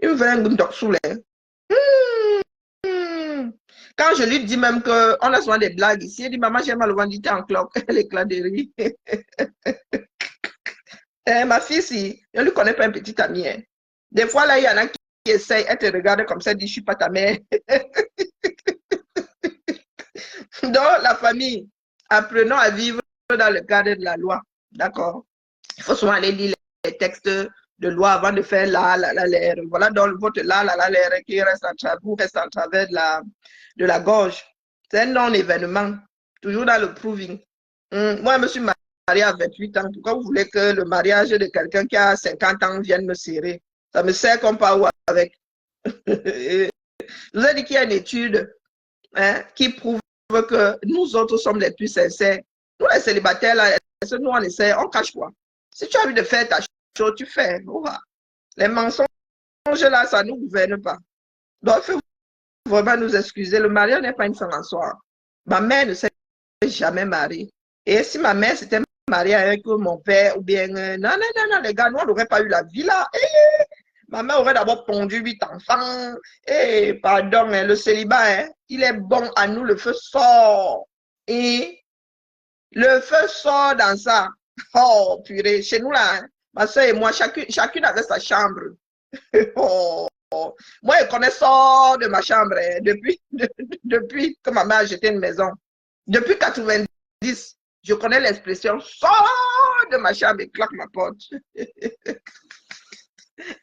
Il me fait un doc sous les. Quand je lui dis même qu'on a souvent des blagues ici, il dit, maman, j'ai mal au ventre, en cloque. Elle éclate de rire. Ma fille, si, je ne lui connais pas un petit ami. Hein. Des fois, là, il y en a qui essayent, elle te regarde comme ça, elle dit, je ne suis pas ta mère. Donc, la famille, apprenons à vivre dans le cadre de la loi. D'accord? Il faut souvent aller lire les textes de loi avant de faire l'air. Voilà donc votre l'air qui reste en travers de la gorge. C'est un non-événement, toujours dans le proving. Moi, je me suis mariée à 28 ans. Pourquoi vous voulez que le mariage de quelqu'un qui a 50 ans vienne me serrer? Ça me sert comme pas où avec. Je vous ai dit qu'il y a une étude qui prouve que nous autres sommes les plus sincères. Nous, les célibataires, là, nous, on essaie, on cache quoi? Si tu as envie de faire ta chose, tu fais. Les mensonges, là, ça ne nous gouverne pas. Donc, il faut vraiment nous excuser. Le mariage n'est pas une fin en soi. Ma mère ne s'est jamais mariée. Et si ma mère s'était mariée avec mon père, ou bien, non, les gars, nous, on n'aurait pas eu la vie là. Ma mère aurait d'abord pondu 8 enfants. Pardon, le célibat, il est bon à nous, le feu sort. Et le feu sort dans ça. Oh, purée, chez nous là, ma soeur et moi, chacune avait sa chambre. Oh, moi, je connais sort de ma chambre depuis que ma mère a jeté une maison. Depuis 90, je connais l'expression sort de ma chambre et claque ma porte.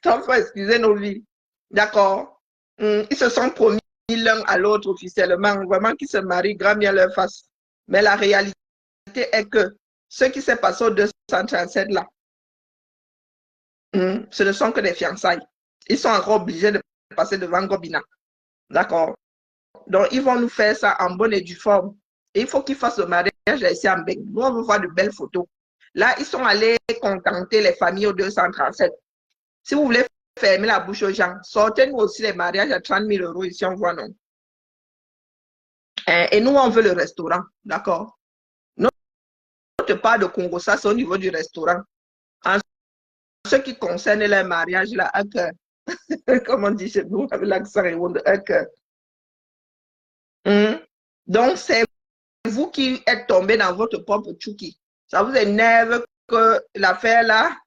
Donc, il faut excuser nos vies. D'accord? Ils se sont promis l'un à l'autre officiellement, vraiment qu'ils se marient, grand bien leur face. Mais la réalité est que ce qui s'est passé au 237 là, ce ne sont que des fiançailles. Ils sont encore obligés de passer devant Gobina. D'accord? Donc, ils vont nous faire ça en bonne et due forme. Et il faut qu'ils fassent le mariage ici en Bec. Nous, on veut voir de belles photos. Là, ils sont allés contenter les familles au 237. Si vous voulez fermer la bouche aux gens, sortez-nous aussi les mariages à 30 000 € ici, on voit non. Et nous, on veut le restaurant. D'accord? Notre part de Congo, ça, c'est au niveau du restaurant. En ce qui concerne les mariages, là, comme on dit chez nous, avec l'accent et un cœur. Donc, c'est vous qui êtes tombé dans votre propre tchouki. Ça vous énerve que l'affaire là.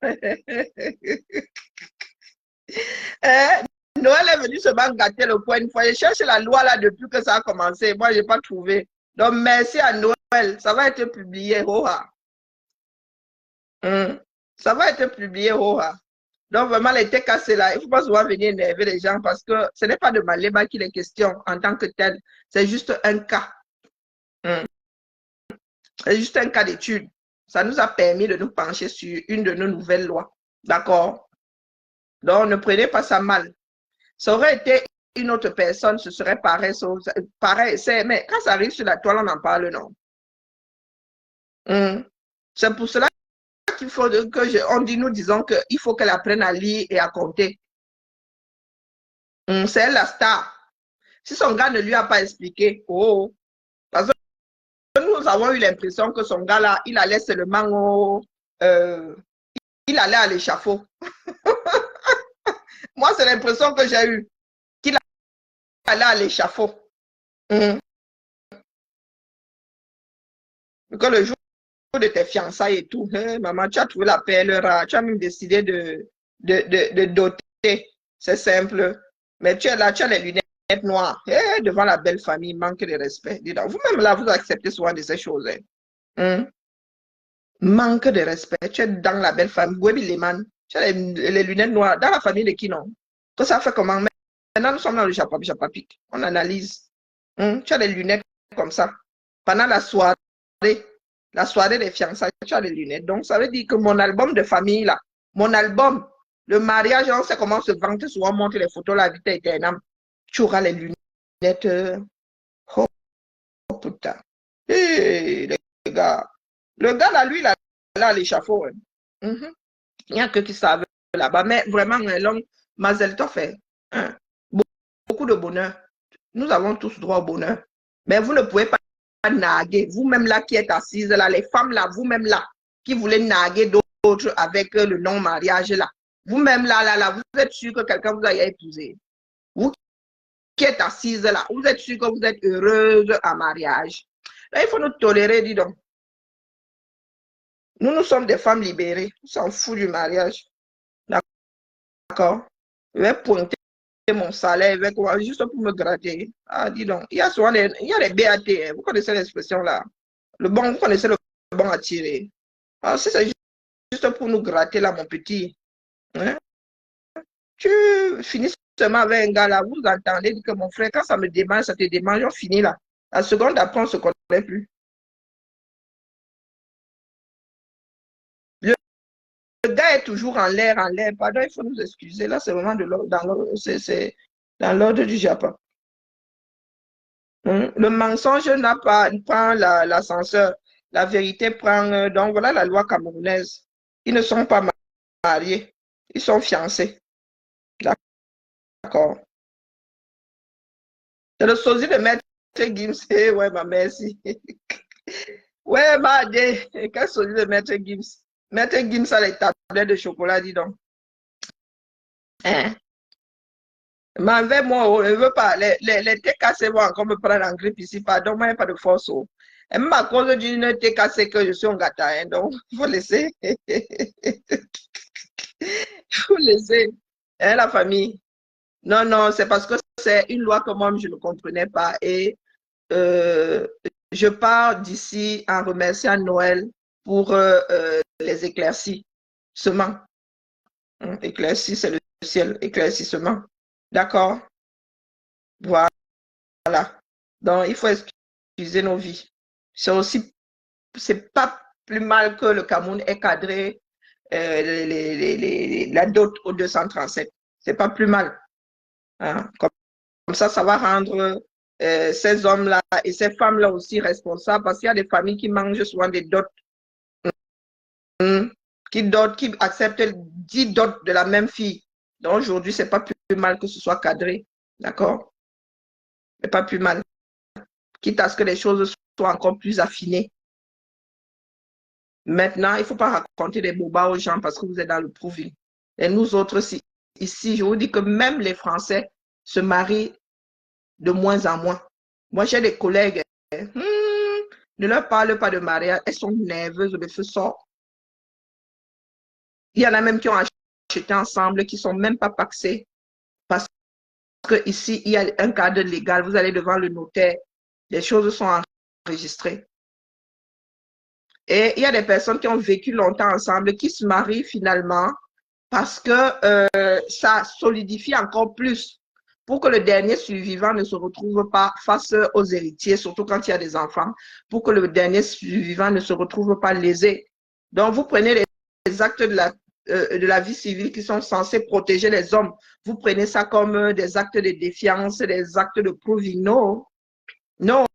Noël est venu seulement gâter le coin une fois. Je cherche la loi là depuis que ça a commencé. Moi, je n'ai pas trouvé. Donc, merci à Noël. Ça va être publié. Ça va être publié. Donc, vraiment, les TKC là, il ne faut pas souvent venir énerver les gens parce que ce n'est pas de Maléba qu'il est question en tant que tel. C'est juste un cas. C'est juste un cas d'étude. Ça nous a permis de nous pencher sur une de nos nouvelles lois. D'accord? Donc, ne prenez pas ça mal. Ça aurait été une autre personne, ce serait pareil. Mais quand ça arrive sur la toile, on en parle, non? C'est pour cela qu'il faut que nous disons qu'il faut qu'elle apprenne à lire et à compter. C'est elle la star. Si son gars ne lui a pas expliqué, parce que nous avons eu l'impression que son gars là, il allait seulement il allait à l'échafaud. Moi, c'est l'impression que j'ai eue, qu'il allait à l'échafaud. Que le jour de tes fiançailles et tout, maman, tu as trouvé la perle rare, tu as même décidé de doter. C'est simple. Mais tu es là, tu as les lunettes noires. Devant la belle famille, manque de respect. Vous-même là, vous acceptez souvent de ces choses. Manque de respect. Tu es dans la belle famille. Gwebi Leman, tu as les lunettes noires. Dans la famille de qui non? Que ça fait comment? Maintenant, nous sommes dans le chapapic. On analyse. Tu as les lunettes comme ça. Pendant la soirée des fiançailles, tu as les lunettes. Donc, ça veut dire que mon album de famille, là, mon album, le mariage, on sait comment on se vante souvent, on montre les photos, la vie éternelle. Tu auras les lunettes. Oh, putain. Les gars. Le gars, là, lui, là à l'échafaud. Il n'y a que qui savent là-bas. Mais vraiment, l'homme, Mazel Tov, beaucoup de bonheur. Nous avons tous droit au bonheur. Mais vous ne pouvez pas narguer. Vous-même là qui êtes assise là, les femmes là, vous-même là, qui voulez narguer d'autres avec le non-mariage là. Vous-même, là, vous êtes sûr que quelqu'un vous a épousé. Vous qui êtes assise là, vous êtes sûr que vous êtes heureuse en mariage. Là, il faut nous tolérer, dis donc. Nous sommes des femmes libérées. On s'en fout du mariage. D'accord? Je vais pointer mon salaire juste pour me gratter. Ah, dis donc. Il y a souvent des BAT. Hein. Vous connaissez l'expression là. Vous connaissez le bon à tirer. Ah, c'est juste pour nous gratter là, mon petit. Hein? Tu finis seulement avec un gars là, vous entendez que mon frère, quand ça me démange, ça te démange, on finit là. La seconde après, on ne se connaît plus. Le gars est toujours en l'air. Pardon, il faut nous excuser. Là, c'est vraiment dans l'ordre du Japon. Le mensonge n'a pas prend l'ascenseur. La vérité prend. Donc, voilà la loi camerounaise. Ils ne sont pas mariés. Ils sont fiancés. D'accord. C'est le sosie de Maître Gims. Ouais, ma merci. Ouais, ma dé. Quel sosie de Maître Gims? Maître Gims a les tablettes de chocolat, dis donc. Hein? M'en vais, moi, je ne veux pas. Les TKC vont encore me prendre en grippe ici. Pardon, moi, il n'y a pas de force. Et même à cause d'une TKC que je suis un gâteau. Hein, donc, il faut laisser. Il faut laisser. Hein, la famille. Non, non, c'est parce que c'est une loi que moi, je ne comprenais pas. Et je pars d'ici en remerciant Noël pour les éclaircies. Seulement. Éclaircies, c'est le ciel. Éclaircissement. D'accord? Voilà. Donc, il faut excuser nos vies. C'est pas plus mal que le Cameroun ait cadré la dot au 237. C'est pas plus mal. Hein? Comme ça va rendre ces hommes-là et ces femmes-là aussi responsables parce qu'il y a des familles qui mangent souvent des dots, qui acceptent 10 dots de la même fille. Donc aujourd'hui, c'est pas plus mal que ce soit cadré. D'accord? C'est pas plus mal. Quitte à ce que les choses soient encore plus affinées. Maintenant, il ne faut pas raconter des bobas aux gens parce que vous êtes dans le proving. Et nous autres, ici, je vous dis que même les Français se marient de moins en moins. Moi, j'ai des collègues, ne leur parle pas de mariage, elles sont nerveuses, le feu sort. Il y en a même qui ont acheté ensemble, qui ne sont même pas paxés. Parce qu'ici, il y a un cadre légal, vous allez devant le notaire, les choses sont enregistrées. Et il y a des personnes qui ont vécu longtemps ensemble, qui se marient finalement parce que ça solidifie encore plus pour que le dernier survivant ne se retrouve pas face aux héritiers, surtout quand il y a des enfants, pour que le dernier survivant ne se retrouve pas lésé. Donc, vous prenez les actes de la vie civile qui sont censés protéger les hommes. Vous prenez ça comme des actes de défiance, des actes de proving. Non, non.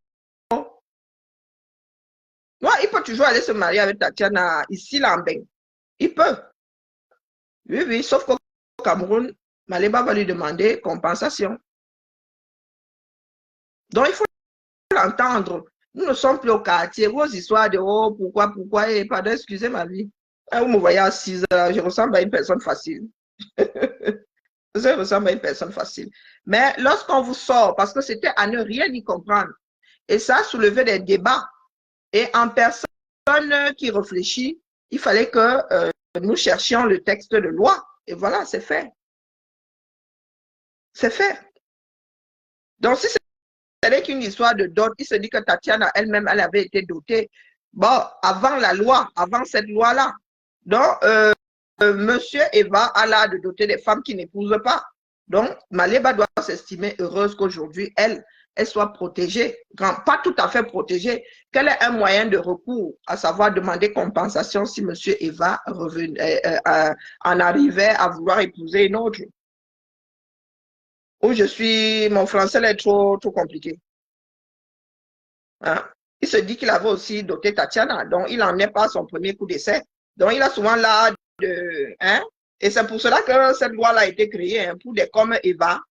Non, il peut toujours aller se marier avec Tatiana ici, là, en Beng. Il peut. Oui, oui, sauf qu'au Cameroun, Maléba va lui demander compensation. Donc, il faut l'entendre. Nous ne sommes plus au quartier. Vos histoires de oh, pourquoi, et pardon, excusez ma vie. Vous me voyez assise, je ressemble à une personne facile. Je ressemble à une personne facile. Mais lorsqu'on vous sort, parce que c'était à ne rien y comprendre, et ça a soulevé des débats, et en personne qui réfléchit, il fallait que nous cherchions le texte de loi. Et voilà, c'est fait. C'est fait. Donc, si c'est qu'une histoire de dot, il se dit que Tatiana elle-même, elle avait été dotée. Bon, avant la loi, avant cette loi-là. Donc, monsieur Eva a l'art de doter des femmes qui n'épousent pas. Donc, Maléba doit s'estimer heureuse qu'aujourd'hui, elle soit protégée, pas tout à fait protégée, qu'elle ait un moyen de recours, à savoir demander compensation si monsieur Eva en arrivait à vouloir épouser une autre. Où mon français est trop compliqué. Hein? Il se dit qu'il avait aussi doté Tatiana, donc il n'en est pas son premier coup d'essai. Donc il a souvent l'art de... Hein? Et c'est pour cela que cette loi-là a été créée, hein, pour des comme Eva,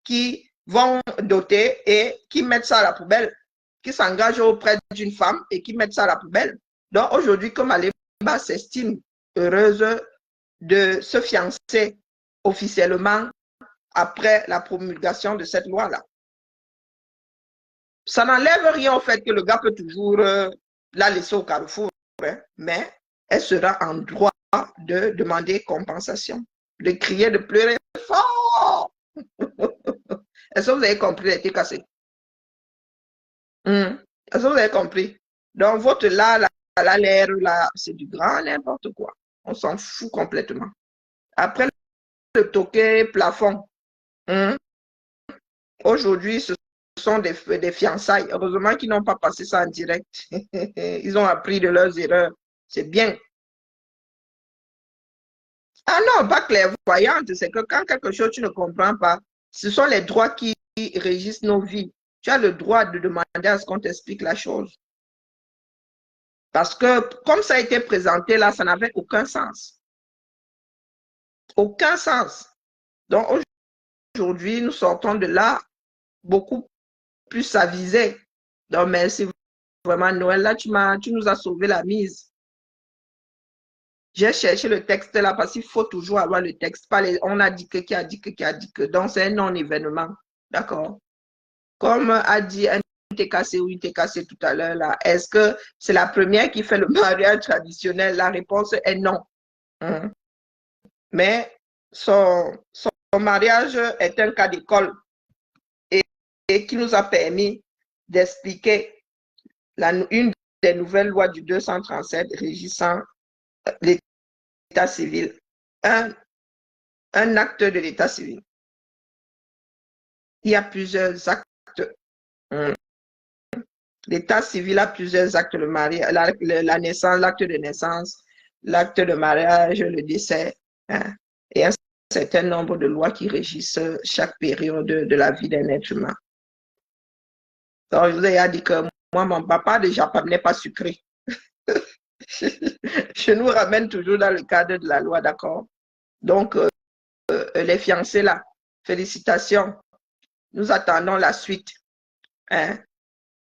qui vont doter et qui mettent ça à la poubelle, qui s'engagent auprès d'une femme et qui mettent ça à la poubelle. Donc aujourd'hui, comme Maléba s'estime heureuse de se fiancer officiellement après la promulgation de cette loi-là. Ça n'enlève rien au fait que le gars peut toujours la laisser au carrefour, hein, mais elle sera en droit de demander compensation, de crier, de pleurer fort. Est-ce que vous avez compris, elle a été cassée? Est-ce que vous avez compris? Donc, votre là, l'air, là, c'est du grand n'importe quoi. On s'en fout complètement. Après, le toquet plafond. Aujourd'hui, ce sont des fiançailles. Heureusement qu'ils n'ont pas passé ça en direct. Ils ont appris de leurs erreurs. C'est bien. Ah non, pas clairvoyante. C'est que quand quelque chose tu ne comprends pas, ce sont les droits qui régissent nos vies. Tu as le droit de demander à ce qu'on t'explique la chose. Parce que comme ça a été présenté là, ça n'avait aucun sens. Aucun sens. Donc aujourd'hui, nous sortons de là beaucoup plus avisés. Donc merci vraiment, Noël, là, tu nous as sauvé la mise. J'ai cherché le texte là parce qu'il faut toujours avoir le texte. Pas les, on a dit que, qui a dit que, qui a dit que. Donc, c'est un non-événement. D'accord? Comme a dit un TKC ou une TKC tout à l'heure, là, est-ce que c'est la première qui fait le mariage traditionnel? La réponse est non. Mais son mariage est un cas d'école et qui nous a permis d'expliquer une des nouvelles lois du 237 régissant l'état civil. Un acte de l'état civil. Il y a plusieurs actes. L'état civil a plusieurs actes, le mariage, la naissance, l'acte de naissance, l'acte de mariage, le décès, hein, et un certain nombre de lois qui régissent chaque période de la vie d'un être humain. Donc, je vous ai dit que moi, mon papa déjà n'est pas sucré. Je nous ramène toujours dans le cadre de la loi, d'accord? Donc, les fiancés là, félicitations. Nous attendons la suite. Hein?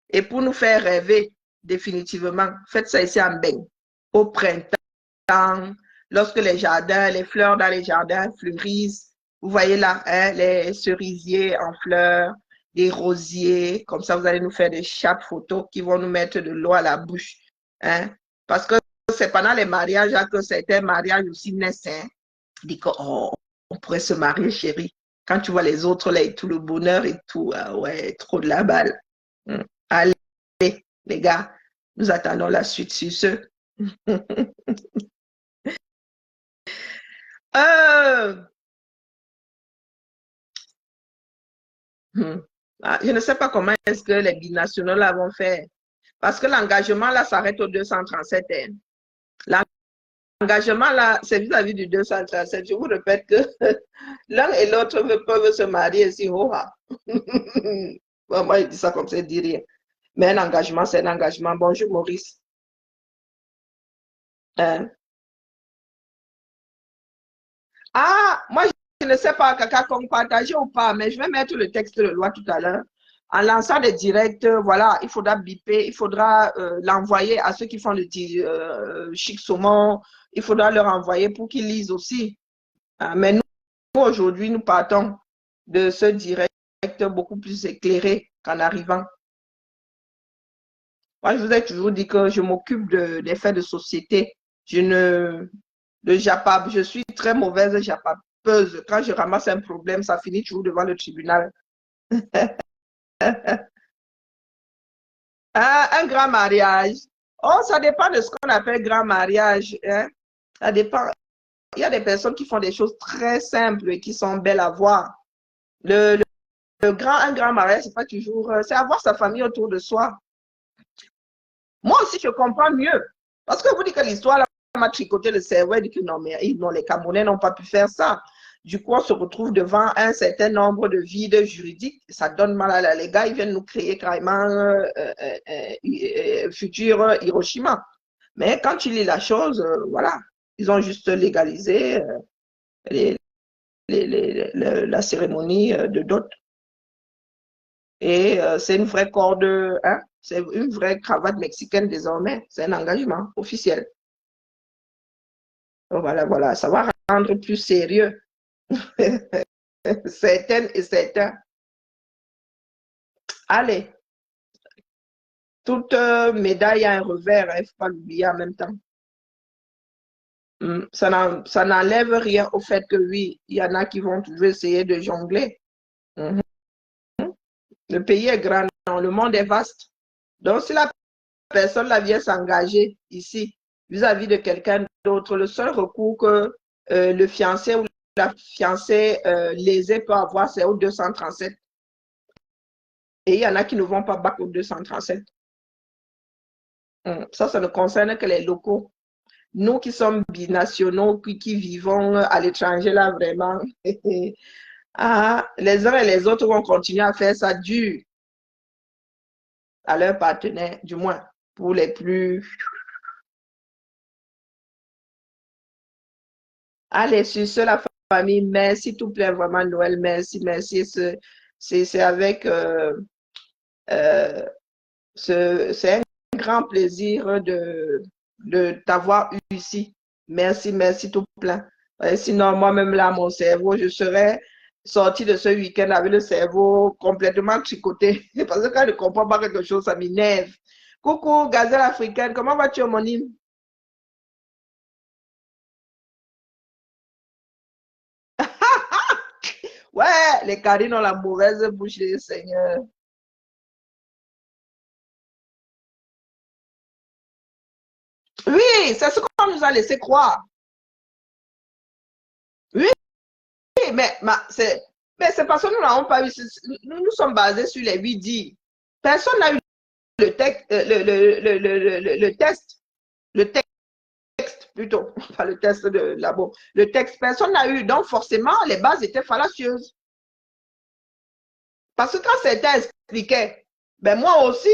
Et pour nous faire rêver définitivement, faites ça ici en Beng. Au printemps, lorsque les jardins, les fleurs dans les jardins fleurissent. Vous voyez là, hein, les cerisiers en fleurs, des rosiers. Comme ça, vous allez nous faire des chapes photos qui vont nous mettre de l'eau à la bouche. Hein? Parce que c'est pendant les mariages que certains mariages aussi naissent. Hein? Dit que, oh, on pourrait se marier, chérie. Quand tu vois les autres, là, et tout le bonheur et tout, ouais, trop de la balle. Allez, les gars, nous attendons la suite sur ce. Je ne sais pas comment est-ce que les binationaux là vont faire. Parce que l'engagement là s'arrête au 237. L'engagement là, c'est vis-à-vis du 237. Je vous répète que l'un et l'autre peuvent se marier ici. Oh, bon, moi, je dis ça comme ça, je dis rien. Mais un engagement, c'est un engagement. Bonjour, Maurice. Ah, moi, je ne sais pas, Kaka, qu'on partageait ou pas, mais je vais mettre le texte de loi tout à l'heure. En lançant des directs, voilà, il faudra biper, il faudra l'envoyer à ceux qui font le chic saumon, il faudra leur envoyer pour qu'ils lisent aussi. Mais nous aujourd'hui, nous partons de ce direct beaucoup plus éclairé qu'en arrivant. Moi, je vous ai toujours dit que je m'occupe des faits de société. Le JAPAP, je suis très mauvaise JAPAPeuse. Quand je ramasse un problème, ça finit toujours devant le tribunal. Un grand mariage. Oh, ça dépend de ce qu'on appelle grand mariage. Hein? Ça dépend. Il y a des personnes qui font des choses très simples et qui sont belles à voir. Un grand mariage, c'est pas toujours. C'est avoir sa famille autour de soi. Moi aussi, je comprends mieux. Parce que vous dites que l'histoire m'a tricoté le cerveau et dit que non, mais non, les Camerounais n'ont pas pu faire ça. Du coup, on se retrouve devant un certain nombre de vides juridiques. Ça donne mal à les gars. Ils viennent nous créer carrément futur Hiroshima. Mais quand tu lis la chose, voilà. Ils ont juste légalisé la cérémonie de dot. Et c'est une vraie corde, hein? C'est une vraie cravate mexicaine désormais. C'est un engagement officiel. Donc voilà, ça va rendre plus sérieux. Certaines et certains. Allez, toute médaille a un revers, il ne faut pas l'oublier en même temps. Ça n'enlève rien au fait que oui, il y en a qui vont toujours essayer de jongler. Mhm. Le pays est grand, le monde est vaste. Donc, si la personne là vient s'engager ici vis-à-vis de quelqu'un d'autre, le seul recours que le fiancé ou la fiancée lésée peut avoir, c'est au 237. Et il y en a qui ne vont pas battre au 237. Ça ne concerne que les locaux. Nous qui sommes binationaux, qui vivons à l'étranger, là, vraiment, ah, les uns et les autres vont continuer à faire ça dur à leurs partenaires, du moins pour les plus. Allez, sur ce, la famille, merci, s'il te plaît, vraiment, Noël, merci, merci. C'est avec. C'est un grand plaisir de t'avoir eu ici. Merci, merci tout plein. Sinon, moi-même, là, mon cerveau, je serais sorti de ce week-end avec le cerveau complètement tricoté. Parce que quand je ne comprends pas quelque chose, ça m'énerve. Coucou, gazelle africaine, comment vas-tu, homonyme? Ouais, les carines ont la mauvaise bouche, Seigneur. Oui, c'est ce qu'on nous a laissé croire. Oui, mais c'est parce que nous n'avons pas eu. Nous sommes basés sur les 8 dits. Personne n'a eu le texte, le test, le texte plutôt, pas le test de labo. Le texte, personne n'a eu. Donc, forcément, les bases étaient fallacieuses. Parce que quand certains expliquaient, ben moi aussi,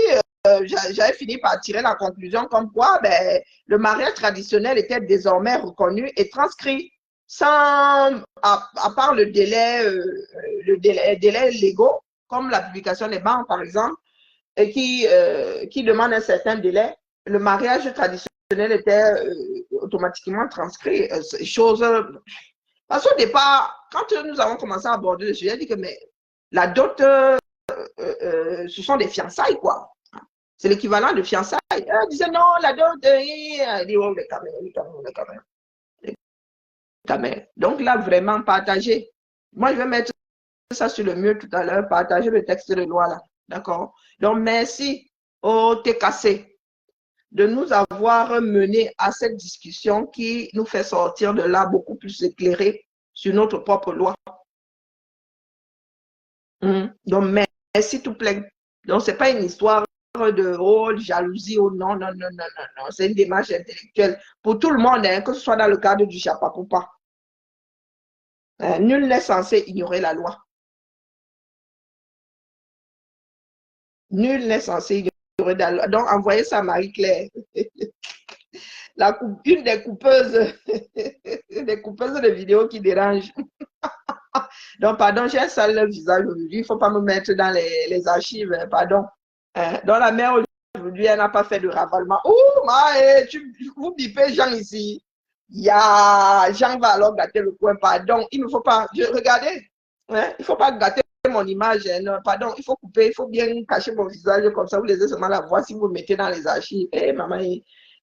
j'avais fini par tirer la conclusion comme quoi ben, le mariage traditionnel était désormais reconnu et transcrit sans, à part le délai légaux, comme la publication des banques, par exemple, et qui demande un certain délai, le mariage traditionnel était automatiquement transcrit. Chose, parce qu'au départ, quand nous avons commencé à aborder le sujet, j'ai dit que mais, la dot, ce sont des fiançailles, quoi. C'est l'équivalent de fiançailles. Elle disait non, la dot, elle dit, oh, les caméras, les caméras, les caméras. Les caméras. Donc là, vraiment, partager. Moi, je vais mettre ça sur le mur tout à l'heure, partager le texte de loi là. D'accord? Donc, merci au TKC de nous avoir mené à cette discussion qui nous fait sortir de là beaucoup plus éclairés sur notre propre loi. Donc, merci tout plein. Donc, ce n'est pas une histoire de oh, jalousie ou non, non, non, non, non, non. C'est une démarche intellectuelle pour tout le monde, hein, que ce soit dans le cadre du chapac ou pas. Nul n'est censé ignorer la loi. Nul n'est censé ignorer la loi. Donc, envoyez ça à Marie-Claire. Une des coupeuses, des coupeuses de vidéos qui dérangent. Donc, pardon, j'ai un sale visage aujourd'hui. Il ne faut pas me mettre dans les archives, pardon. Dans la mère aujourd'hui, elle n'a pas fait de ravalement. Ouh, vous bipez Jean ici. Jean va alors gâter le coin, pardon. Il ne faut pas, regardez, hein, il ne faut pas gâter mon image. Non, pardon, il faut couper, il faut bien cacher mon visage comme ça. Vous laissez seulement la voix si vous le mettez dans les archives. Maman,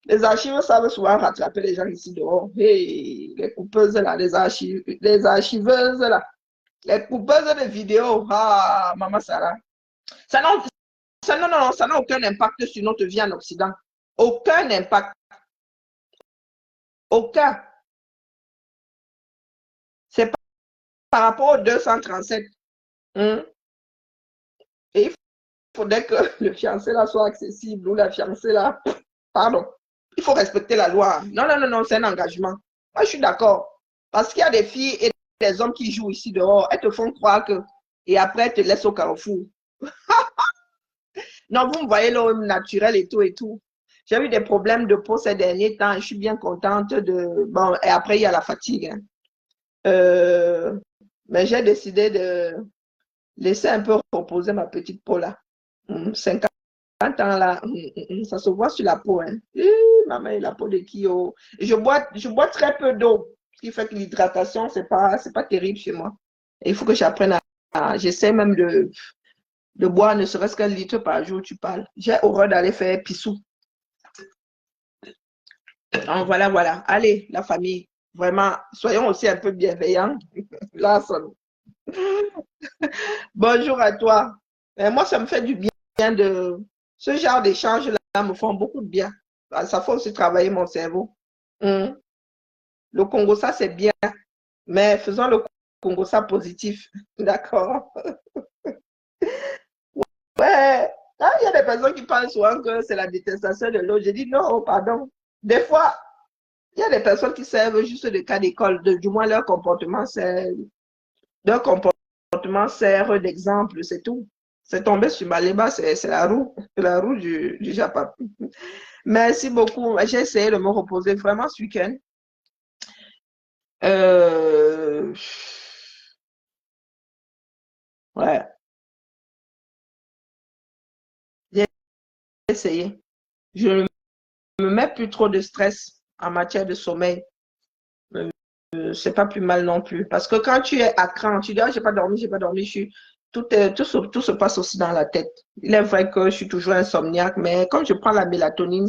les archives savent souvent rattraper les gens ici dehors. Hey, les coupeuses là, les archiveuses là, les coupeuses de vidéos. Ah, maman Sarah. Ça n'a aucun impact sur notre vie en Occident. Aucun impact. Aucun. C'est par rapport au 237. Et il faudrait que le fiancé là soit accessible ou la fiancée là. Pardon. Il faut respecter la loi. Non, non, non, non, c'est un engagement. Moi, je suis d'accord. Parce qu'il y a des filles et des hommes qui jouent ici dehors. Elles te font croire que. Et après, elles te laissent au carrefour. Non, vous me voyez l'homme naturel et tout et tout. J'ai eu des problèmes de peau ces derniers temps. Je suis bien contente de. Bon, et après, il y a la fatigue. Hein. Mais j'ai décidé de laisser un peu reposer ma petite peau là. 50 ans là, ça se voit sur la peau. Hein. Maman, la peau de Kyo. Je bois très peu d'eau. Ce qui fait que l'hydratation, c'est pas terrible chez moi. Et il faut que j'apprenne j'essaie même de boire ne serait-ce qu'un litre par jour, tu parles. J'ai horreur d'aller faire pissou. Donc, voilà, voilà. Allez, la famille, vraiment, soyons aussi un peu bienveillants. Là, bonjour à toi. Moi, ça me fait du bien de... Ce genre d'échanges-là me font beaucoup de bien. Ça fait aussi travailler mon cerveau. Hum. Le Congo, ça, c'est bien, mais faisons le Congo, ça positif. D'accord? Ouais. Ah, il y a des personnes qui pensent souvent que c'est la détestation de l'autre. Je dis non, pardon. Des fois, il y a des personnes qui servent juste de cas d'école. Du moins, leur comportement sert d'exemple, c'est tout. C'est tombé sur Maléba, c'est la roue du Japon. Merci beaucoup. J'ai essayé de me reposer vraiment ce week-end. Euh, ouais, j'ai essayé. Je ne me mets plus trop de stress en matière de sommeil. C'est pas plus mal non plus. Parce que quand tu es à cran, tu dis, ah, j'ai pas dormi, tout se passe aussi dans la tête. Il est vrai que je suis toujours insomniaque, mais quand je prends la mélatonine,